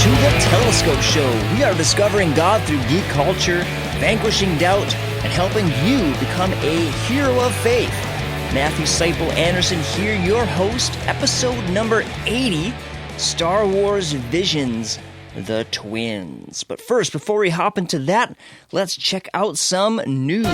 to the Telescope Show. We are discovering God through geek culture, vanquishing doubt, and helping you become a hero of faith. Matthew Seipel Anderson here, your host, episode number 80, Star Wars Visions, the Twins. But first, before we hop into that, let's check out some news.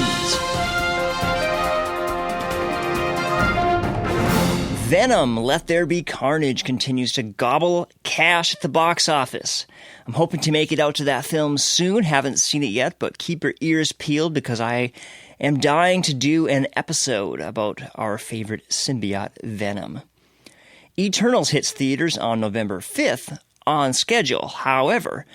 Venom, Let There Be Carnage continues to gobble cash at the box office. I'm hoping to make it out to that film soon. Haven't seen it yet, but keep your ears peeled because I am dying to do an episode about our favorite symbiote, Venom. Eternals hits theaters on November 5th on schedule. However,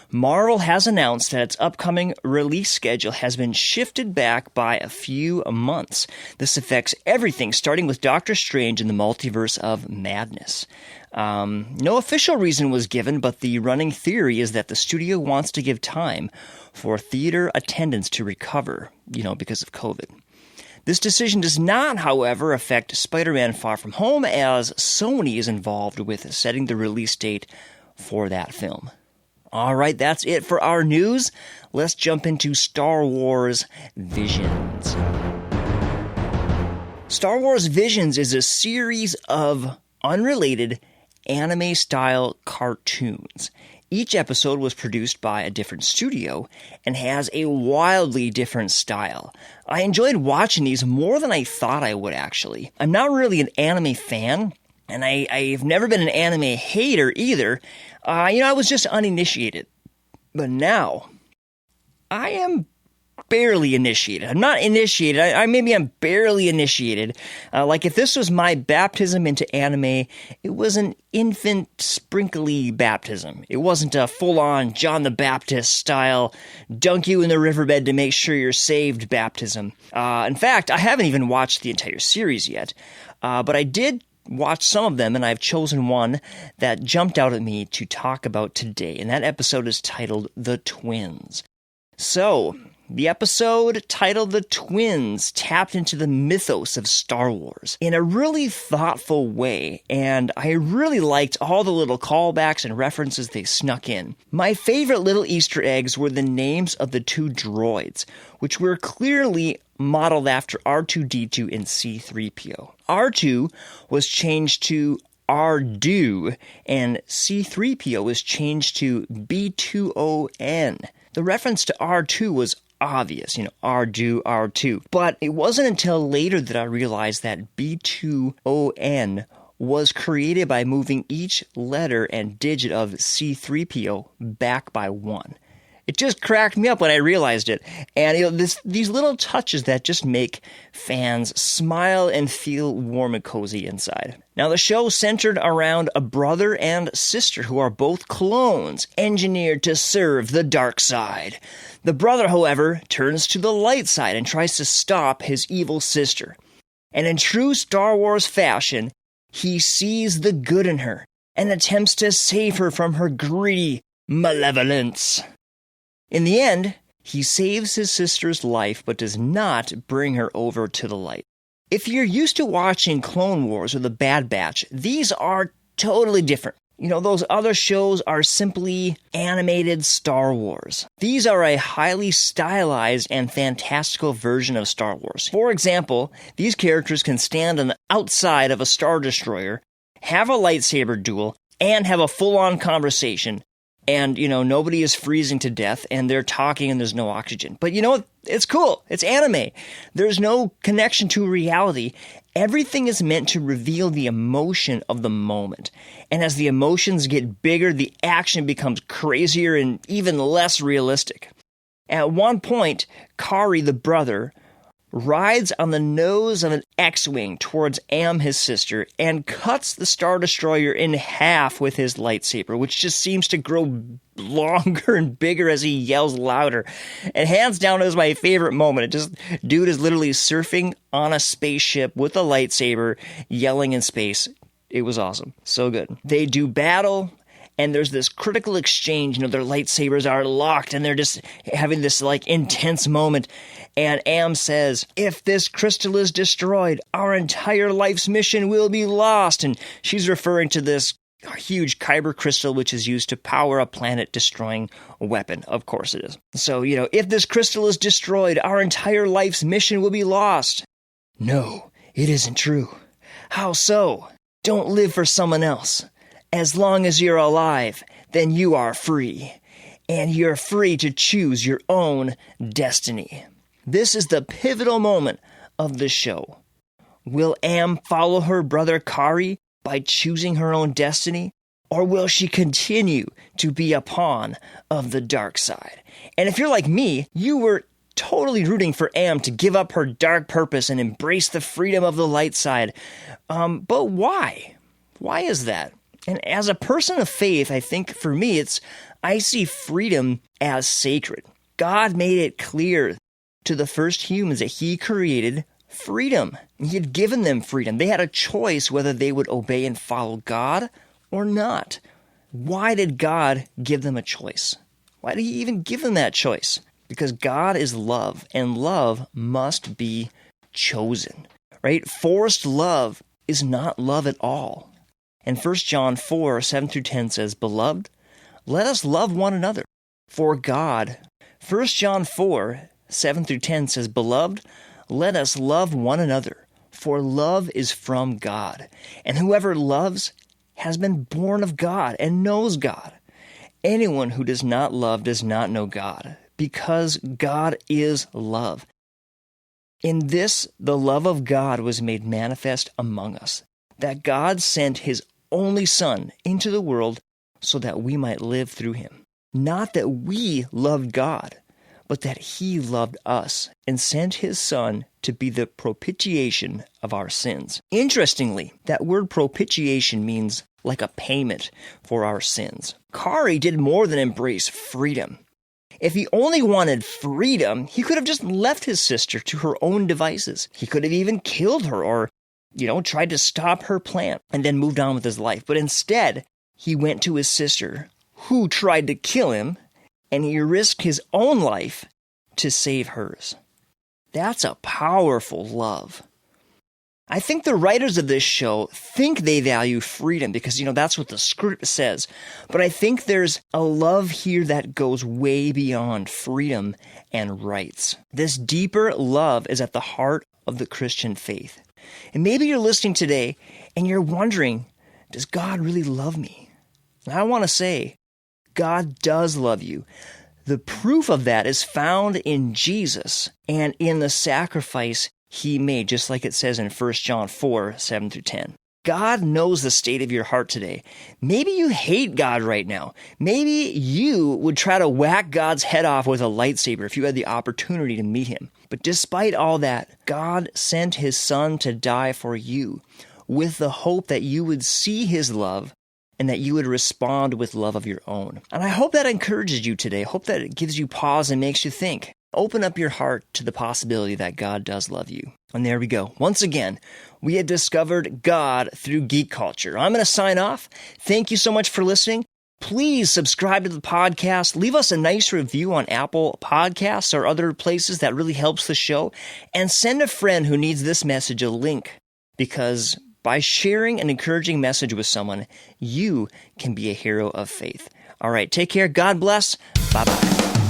Marvel has announced that its upcoming release schedule has been shifted back by a few months. This affects everything, starting with Doctor Strange and the Multiverse of Madness. No official reason was given, but the running theory is that the studio wants to give time for theater attendance to recover, because of COVID. This decision does not, however, affect Spider-Man Far From Home, as Sony is involved with setting the release date for that film. All right, that's it for our news. Let's jump into Star Wars Visions. Star Wars Visions is a series of unrelated anime-style cartoons. Each episode was produced by a different studio and has a wildly different style. I enjoyed watching these more than I thought I would, actually. I'm not really an anime fan, and I've never been an anime hater either. I was just uninitiated. But now, I am barely initiated. I'm not initiated. Maybe I'm barely initiated. Like if this was my baptism into anime, it was an infant sprinkly baptism. It wasn't a full-on John the Baptist style, dunk you in the riverbed to make sure you're saved baptism. In fact, I haven't even watched the entire series yet. But I did watch some of them, and I've chosen one that jumped out at me to talk about today, and that episode is titled The Twins. So, the episode titled The Twins tapped into the mythos of Star Wars in a really thoughtful way, and I really liked all the little callbacks and references they snuck in. My favorite little Easter eggs were the names of the two droids, which were clearly modeled after R2-D2 and C-3PO. R2 was changed to R-Do, and C-3PO was changed to B-2-O-N. The reference to R2 was obvious, R-Do, R2. But it wasn't until later that I realized that B-2-O-N was created by moving each letter and digit of C-3PO back by one. It just cracked me up when I realized it. And these little touches that just make fans smile and feel warm and cozy inside. Now, the show centered around a brother and sister who are both clones, engineered to serve the dark side. The brother, however, turns to the light side and tries to stop his evil sister. And in true Star Wars fashion, he sees the good in her and attempts to save her from her greedy malevolence. In the end, he saves his sister's life but does not bring her over to the light. If you're used to watching Clone Wars or The Bad Batch, these are totally different. Those other shows are simply animated Star Wars. These are a highly stylized and fantastical version of Star Wars. For example, these characters can stand on the outside of a Star Destroyer, have a lightsaber duel, and have a full-on conversation. And, nobody is freezing to death, and they're talking and there's no oxygen. But you know what? It's cool. It's anime. There's no connection to reality. Everything is meant to reveal the emotion of the moment. And as the emotions get bigger, the action becomes crazier and even less realistic. At one point, Karre, the brother, rides on the nose of an X-Wing towards Am, his sister, and cuts the Star Destroyer in half with his lightsaber, which just seems to grow longer and bigger as he yells louder. And hands down is my favorite moment. Dude is literally surfing on a spaceship with a lightsaber, yelling in space. It was awesome. So good. They do battle, and there's this critical exchange. Their lightsabers are locked, and they're just having this, intense moment. And Am says, if this crystal is destroyed, our entire life's mission will be lost. And she's referring to this A huge kyber crystal which is used to power a planet-destroying weapon. Of course it is. So, if this crystal is destroyed, our entire life's mission will be lost. No, it isn't true. How so? Don't live for someone else. As long as you're alive, then you are free. And you're free to choose your own destiny. This is the pivotal moment of the show. Will Am follow her brother Karre by choosing her own destiny? Or will she continue to be a pawn of the dark side? And if you're like me, you were totally rooting for Am to give up her dark purpose and embrace the freedom of the light side. But why? Why is that? And as a person of faith, I think for me, I see freedom as sacred. God made it clear to the first humans that he created freedom. He had given them freedom. They had a choice whether they would obey and follow God or not. Why did God give them a choice? Why did he even give them that choice? Because God is love, and love must be chosen, right? Forced love is not love at all. And 1 John 4, 7-10 says, Beloved, let us love one another. For God, 1 John 4, 7-10 says, Beloved, let us love one another, for love is from God. And whoever loves has been born of God and knows God. Anyone who does not love does not know God, because God is love. In this, the love of God was made manifest among us, that God sent his only Son into the world so that we might live through him. Not that we loved God, but that he loved us and sent his Son to be the propitiation of our sins. Interestingly, that word propitiation means like a payment for our sins. Karre did more than embrace freedom. If he only wanted freedom, he could have just left his sister to her own devices. He could have even killed her or, tried to stop her plan and then moved on with his life. But instead, he went to his sister, who tried to kill him, and he risked his own life to save hers. That's a powerful love. I think the writers of this show think they value freedom because, that's what the script says. But I think there's a love here that goes way beyond freedom and rights. This deeper love is at the heart of the Christian faith. And maybe you're listening today and you're wondering, does God really love me? And I want to say, God does love you. The proof of that is found in Jesus and in the sacrifice he made, just like it says in 1 John 4, 7-10. God knows the state of your heart today. Maybe you hate God right now. Maybe you would try to whack God's head off with a lightsaber if you had the opportunity to meet him. But despite all that, God sent his Son to die for you with the hope that you would see his love and that you would respond with love of your own. And I hope that encourages you today. I hope that it gives you pause and makes you think. Open up your heart to the possibility that God does love you. And there we go. Once again, we have discovered God through geek culture. I'm going to sign off. Thank you so much for listening. Please subscribe to the podcast. Leave us a nice review on Apple Podcasts or other places that really helps the show. And send a friend who needs this message a link, because by sharing an encouraging message with someone, you can be a hero of faith. All right, take care. God bless. Bye-bye.